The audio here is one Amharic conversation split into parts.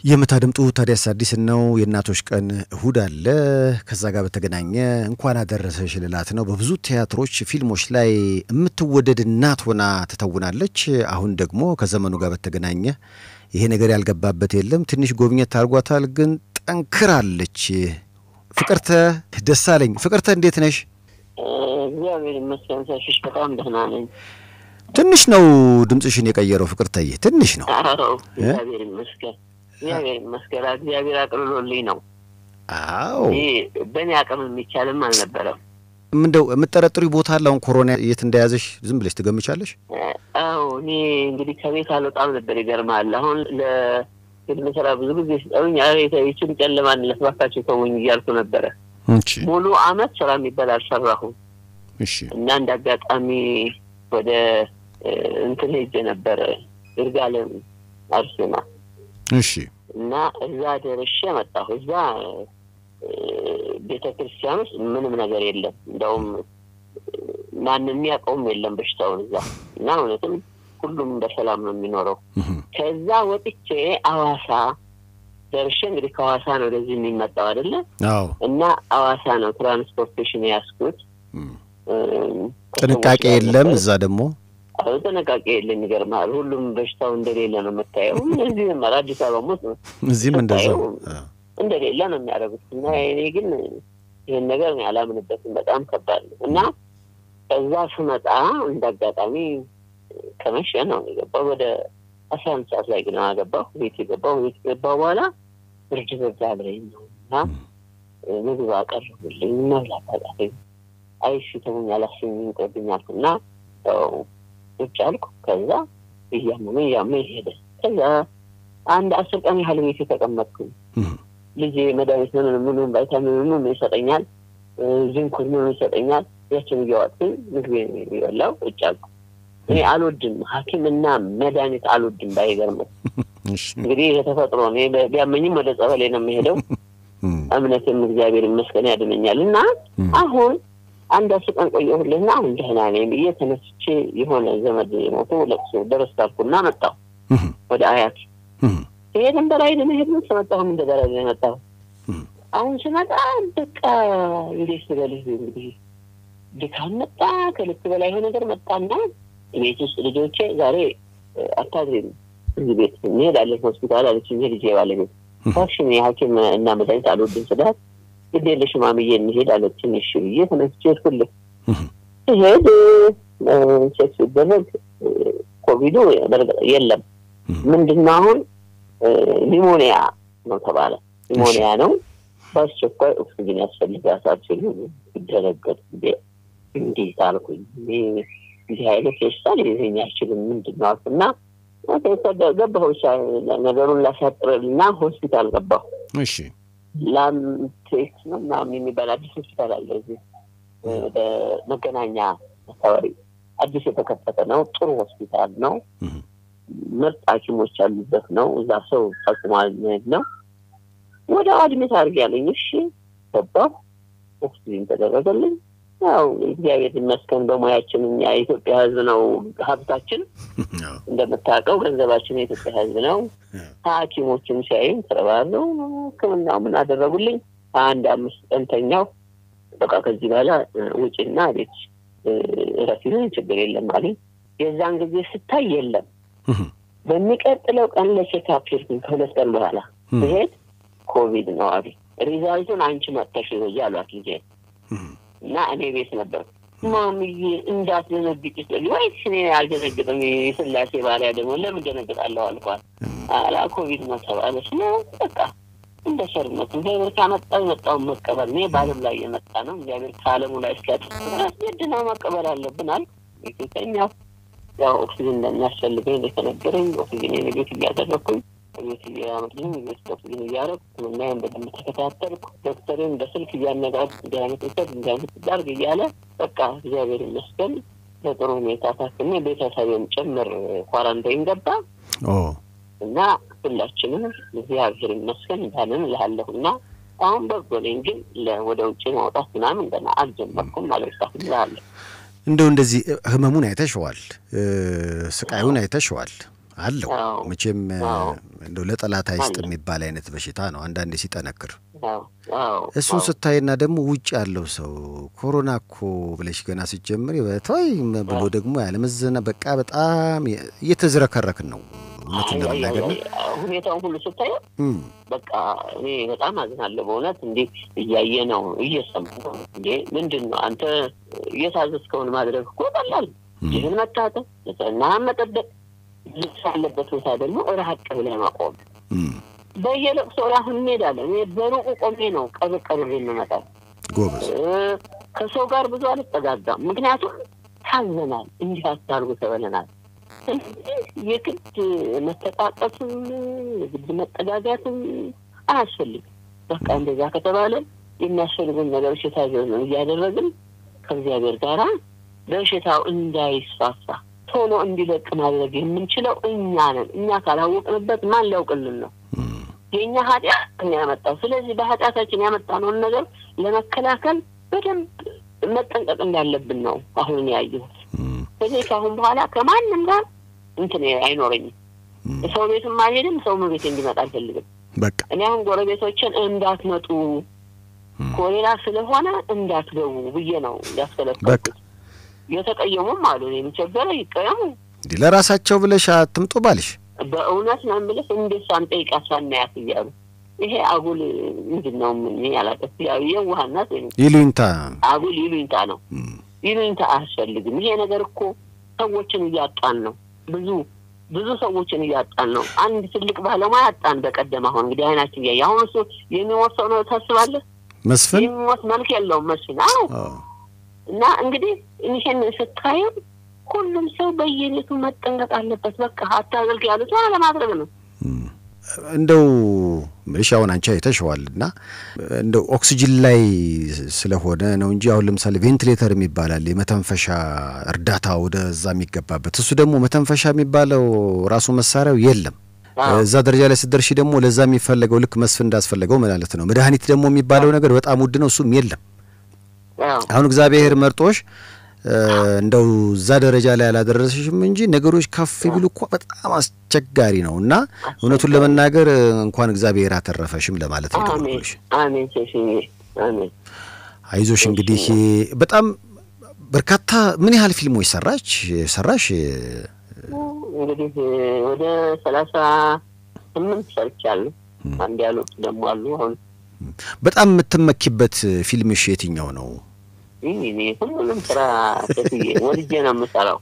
የምታደምጡ ታዲያስ አዲስ ነው የእናቶች ቀን እሁድ አለ ከዛ ጋር በተገናኘ እንኳን አደረሰሽ ልላት ነው በብዙ ቲያትሮች ፊልሞች ላይ የምትወደድ እናት ሆና ተተውናለች አሁን ደግሞ ከዘመኑ ጋር በተገናኘ ይሄ ነገር ያልገባበት የለም ትንሽ ጎብኘት አርጓታል ግን ጠንክራለች ፍቅርተ ደሳለኝ ፍቅርተ እንዴት ነሽ እግዚአብሔር ይመስገን ሳሽሽ በጣም ደህና ነኝ ትንሽ ነው ድምጽሽን የቀየረው ፍቅርተዬ ትንሽ ነው አዎ እግዚአብሔር ይመስገን እግዚአብሔር አቅርሎልኝ ነው አዎ በእኔ አቅም የሚቻልም አልነበረም ምንድነው የምትጠረጥሪ ቦታ አለው ኮሮና የት እንደያዘሽ ዝም ብለሽ ትገምቻለሽ አዎ እኔ እንግዲህ ከቤት አልወጣም ነበር ይገርማል አሁን ለፊልም ስራ ብዙ ጊዜ ሲጠሩኝ ይችን ጨለማን ለስባካቸው ተወኝ እያልኩ ነበር እሺ ሙሉ አመት ስራ የሚባል አልሰራሁም እሺ እና እንዳጋጣሚ ወደ እንትን ሄጄ ነበር ይርጋለም አርሴማ እሺ እና እዛ ደርሼ መጣሁ እዛ ቤተክርስቲያን ውስጥ ምንም ነገር የለም እንደውም ማንንም ያቆም የለም በሽታውን እዛ እና እውነትም ሁሉም በሰላም ነው የሚኖረው ከዛ ወጥቼ አዋሳ ደርሼ እንግዲህ ከአዋሳ ነው ወደዚህ የሚመጣው አይደለ አዎ እና አዋሳ ነው ትራንስፖርቴሽን ያስኩት ጥንቃቄ የለም እዛ ደግሞ ጥንቃቄ የለም ይገርማል ሁሉም በሽታው እንደሌለ ነው መታየው እዚህ አዲስ አበባ ሞት ነው እዚህም እንደዛው እንደሌለ ነው የሚያደርጉት እና እኔ ግን ይሄን ነገር ነው ያላምንበትም በጣም ከባድ ነው እና ከዛ ስመጣ እንዳጋጣሚ ከመሸ ነው የገባው ወደ 11 ሰዓት ላይ ግን አገባሁ ቤት የገባው በኋላ ብርድ በዛብረኝ ነውና ምግብ አቀረቡልኝ መብላት አቃተኝ አይሽ ተሞኛላሽኝ ቆድኛልና ቻልኩ ከዛ ያመመኝ ሄደ ከዛ አንድ 10 ቀን ያህል ቤት ተቀመጥኩ ልጄ መድኃኒት ምንም ቫይታሚን ይሰጠኛል ዚንክ ይሰጠኛል ያችን ይያወጣኝ ምግብ ይበላው ቻልኩ እኔ አልወድም ሐኪምና መድኃኒት አልወድም ባይገርም እንግዲህ የተፈጥሮ ነው ቢያመኝም ወደ ጸበሌ ነው የሚሄደው እምነትም እግዚአብሔር ይመስገን ያድነኛልና አሁን አንድ አስቀን ቆየሁልና አሁን ደህና ነኝ ተነስቼ የሆነ ዘመድ ሞቶ ለቅሶ ደረስኩና መጣሁ ወደ አያት ይሄን በላይ ለመሄድ ሰመጣሁ እንደደረሰ መጣሁ አሁን ስመጣ በቃ እንዴት ስለልህ እንግዲህ ድካም መጣ ከልክ በላይ የሆነ ነገር መጣና ቤት ውስጥ ልጆቼ ዛሬ አታድሪም እዚህ ቤት እንሄዳለን ሆስፒታል አለችኝ ልጄ ባለቤት ታክሽን የሐኪም እና መድኃኒት አልወድም ስላት ግዴለሽ ማምዬ እንሄድ አለችኝ እሺ ብዬ ተነስቼ ሄድኩልኝ ሄድ ቼክ ሲደረግ ኮቪድ የለም ምንድነው አሁን ኒሞኒያ ነው ተባለ ኒሞኒያ ነው በአስቸኳይ ኦክሲጅን ያስፈልጋታል ይደረገጥ እንዴት አልኩኝ ይሄ አይነት ፌስታል ይሄን ያችልን ምንድነው አልኩና ገባሁ ነገሩን ላሳጥርልና ሆስፒታል ገባሁ እሺ ላምቴክ ነው ምናምን የሚባል አዲስ ሆስፒታል አለ እዚህ በመገናኛ አካባቢ አዲስ የተከፈተ ነው ጥሩ ሆስፒታል ነው ምርጥ ሐኪሞች ያሉበት ነው እዛ ሰው ታጥሟል ነው ወደ አድሚት አድርጋለኝ እሺ ገባሁ ኦክሲጅን ተደረገልኝ ያው እግዚአብሔር ይመስገን በሙያችን የኢትዮጵያ ህዝብ ነው ሀብታችን እንደምታውቀው ገንዘባችን የኢትዮጵያ ህዝብ ነው ሐኪሞችን ሲያዩኝ ተረባረው ከመናው ምን አደረጉልኝ አንድ 5 ቀን ተኛው በቃ ከዚህ በኋላ ውጪና ቤት ራስህን ችግር የለም ማለት የዛን ጊዜ ስታይ የለም በሚቀጥለው ቀን ለቼክአፕ ሄድኩኝ ከሁለት ቀን በኋላ ሄድ ኮቪድ ነው አቢ ሪዛልቱን አንቺ መጥተሽ ይያሏት ልጄ እና እኔ ቤት ነበር ማሚዬ እንዳትደነግጪ ወይስ እኔ አልደነግጥም የስላሴ ባሪያ ደግሞ ለምን ደነግጣለሁ አልኳት አላ ኮቪድ ነው ተባለሽ ነው በቃ እንደ ሸርመት እንደው ካመጣው መቀበል ነው ባለም ላይ የመጣ ነው እግዚአብሔር ካለሙ ላይ እስኪያጥፋት የድና መቀበል አለብናል ይተኛው ያው ኦክሲጅን እንደሚያስፈልገኝ ለተነገረኝ ኦክሲጅን የነገት እያደረኩኝ የትያመጥኝ የስቶክሲን እያደረኩ ምናምን በደንብ ተከታተልኩ ዶክተርን በስልክ እያነጋገርኩ እንዳይነት ዳርግ እያለ በቃ እግዚአብሔር ይመስገን በጥሩ ሁኔታ ታክሜ ቤተሰቤን ጭምር ኳራንታይን ገባ እና ሁላችንም እግዚአብሔር ይመስገን እንዳለን ለሃለሁና አሁን በጎኔን ግን ወደ ውጪ ማውጣት ምናምን ገና አልጀመርኩም ማለት ነው እንደው እንደዚህ ህመሙን አይተሽዋል ስቃዩን አይተሽዋል አለው መቼም እንደው ለጠላት አይስጥ የሚባል አይነት በሽታ ነው አንዳንዴ ሲጠነክር እሱን ስታይና ደግሞ ውጭ ያለው ሰው ኮሮና እኮ ብለሽ ገና ሲጀምር ይወጣይ ብሎ ደግሞ ያለመዘና በቃ በጣም እየተዝረከረክን ነው እውነቱን ለመናገር ሁኔታውን ሁሉ ስታይ በቃ እኔ በጣም አዝናለሁ በእውነት እንዴ እያየ ነው እየሰማሁ እንዴ ምንድነው አንተ እየታዘዝከውን ማድረግ እኮ ቀላል ይሄን መታጠብ እና መጠበቅ ልትሳለበት ቦታ ደግሞ ራቅ ብለህ ማቆም በየለቅሶ ራስ እንሄዳለን እኔ በሩቁ ቆሜ ነው ቀበቀብ የምመጣው ጎበዝ ከሰው ጋር ብዙ አልተጠጋጋም ምክንያቱም ታዘናል እንዲህ አታርጉ ተበለናል የግድ መተቃቀፍም የግድ መጠጋጋትም አያስፈልግም በቃ እንደዛ ከተባለ የሚያስፈልጉን ነገሮች የታዘዙ እያደረግን ከእግዚአብሔር ጋር በሽታው እንዳይስፋፋ ቶሎ እንዲለቅ ማድረግ የምንችለው እኛ ነን እኛ ካላወቅንበት ማን ሊያውቅልን ነው የኛ ኃጢአት ያመጣው ስለዚህ በኃጢአታችን ያመጣነውን ነገር ለመከላከል በደንብ መጠንቀቅ እንዳለብን ነው አሁን ያየሁት ስለዚህ ካሁን በኋላ ከማንም ጋር እንትን አይኖርኝም ሰው ቤትም አይሄድም ሰው ቤት እንዲመጣ አልፈልግም በቃ እኔ አሁን ጎረቤቶችን እንዳትመጡ ኮሌራ ስለሆነ እንዳትገቡ ብዬ ነው ያስከለከልኩት የተቀየሙም አሉ እኔ ምቸገረ ይቀየሙ ለራሳቸው ብለሽ አትምጡ ባልሽ በእውነት ነው የምልህ እንዴት ሳንጠይቅ አሳናያት ይያሉ ይሄ አጉል ምንድነው ምን ያላቀስ ያው የዋህነት ይሉኝታ አጉል ይሉኝታ ነው ይሉኝታ አያስፈልግም ይሄ ነገር እኮ ሰዎችን እያጣን ነው ብዙ ሰዎችን እያጣን ነው አንድ ትልቅ ባለሙያ አጣን በቀደም አሁን እንግዲህ አይናችን ያየ አሁን እሱ የሚወሰው ነው ታስባለህ መስፍን የሚወስ መልክ የለውም መስፍን እና እንግዲህ ይሄን ስታዩ ሁሉም ሰው በየቤቱ መጠንቀቅ አለበት በቃ አታገልግ ያሉት ለማድረግ ነው እንደው ምንሻውን አንቺ አይተሽዋልና እንደው ኦክሲጅን ላይ ስለሆነ ነው እንጂ አሁን ለምሳሌ ቬንቲሌተር የሚባላል የመተንፈሻ እርዳታ ወደዛ የሚገባበት እሱ ደግሞ መተንፈሻ የሚባለው ራሱ መሳሪያው የለም እዛ ደረጃ ላይ ሲደርሽ ደግሞ ለዛ የሚፈልገው ልክ መስፍን እንዳስፈልገው ማለት ነው መድኃኒት ደግሞ የሚባለው ነገር በጣም ውድ ነው እሱም የለም አሁን እግዚአብሔር መርጦሽ እንደው እዛ ደረጃ ላይ ያላደረሰሽም እንጂ ነገሮች ከፍ ቢሉ እኮ በጣም አስቸጋሪ ነውና እውነቱን ለመናገር እንኳን እግዚአብሔር አተረፈሽም ለማለት ነው አሜን አሜን አይዞሽ እንግዲህ በጣም በርካታ ምን ያህል ፊልሞች ሰራሽ እንግዲህ ወደ 38 ሰርቻለሁ አንድ ያሉት ደግሞ አሉ አሁን በጣም የምትመኪበት ፊልምሽ የትኛው ነው ይሄ ሁሉንም ስራ ተጥዬ ወልጄ ነው የምሰራው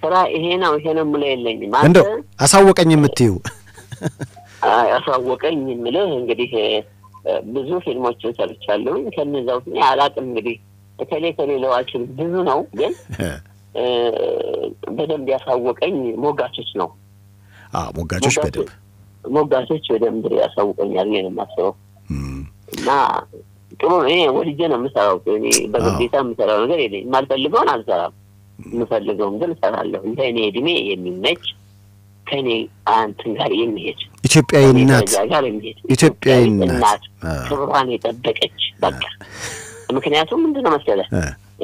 ስራ ይሄ ነው ማለት የለኝም እንደው አሳወቀኝ የምትዩ አሳወቀኝ የምልህ እንግዲህ ብዙ ፊልሞችን ሰርቻለሁ ከነዛው አላቅም እንግዲህ ከሌላዋችን ብዙ ነው ግን በደንብ ያሳወቀኝ ሞጋቾች ነው ሞጋቾች በደንብ ያሳወቀኛል የኔ ማሰው እና ጥሩ ነው ወልጄ ነው የምሰራው እኔ በግዴታ የምሰራው ነገር የለኝም ማልፈልገውን አልሰራም የምፈልገውን ግን እሰራለሁ እንደ እኔ እድሜ የሚመች ከኔ አንተን ጋር የሚሄድ ኢትዮጵያዊ እናት ክብሯን የጠበቀች በቃ ምክንያቱም ምንድነው መሰለህ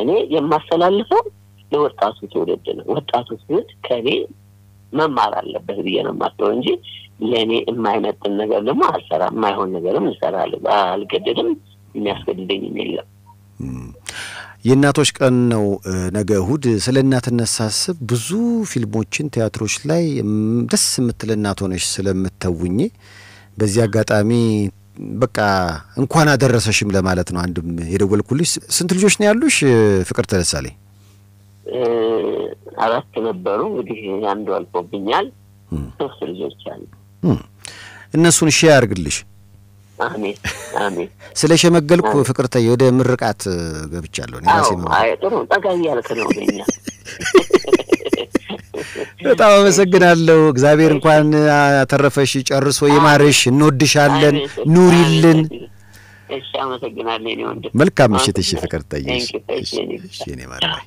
እኔ የማስተላልፈው ለወጣቱ ትውልድ ነው ወጣቱ ትውልድ ከኔ መማር አለበት ብዬ ነው የማስበው እንጂ ለኔ የማይመጥን ነገር ደግሞ አልሰራም የማይሆን ነገርም እሰራለሁ አልገደድም የሚያስገድደኝ የለም የእናቶች ቀን ነው ነገ እሁድ ስለ እናትነት ሳስብ ብዙ ፊልሞችን ቲያትሮች ላይ ደስ የምትል እናት ሆነሽ ስለምትተውኝ በዚህ አጋጣሚ በቃ እንኳን አደረሰሽም ለማለት ነው አንድም የደወልኩልሽ ስንት ልጆች ነው ያሉሽ ፍቅር ተደሳለኝ 4 ነበሩ እንግዲህ አንዱ አልፎብኛል 3 ልጆች አሉ እነሱን ሼር አድርግልሽ አሜን ስለሸመገልኩ ፍቅርተዬ ወደ ምርቃት ገብቻለሁ እኔ ራሴ ነው ጥሩ ጠጋይ ያልከ ነው በእኛ በጣም አመሰግናለሁ እግዚአብሔር እንኳን አተረፈሽ ጨርሶ ይማርሽ እንወድሻለን ኑሪልን እሺ አመሰግናለሁ እኔ ወንድ መልካም ምሽት እሺ ፍቅርተዬ እሺ እኔ ማርያም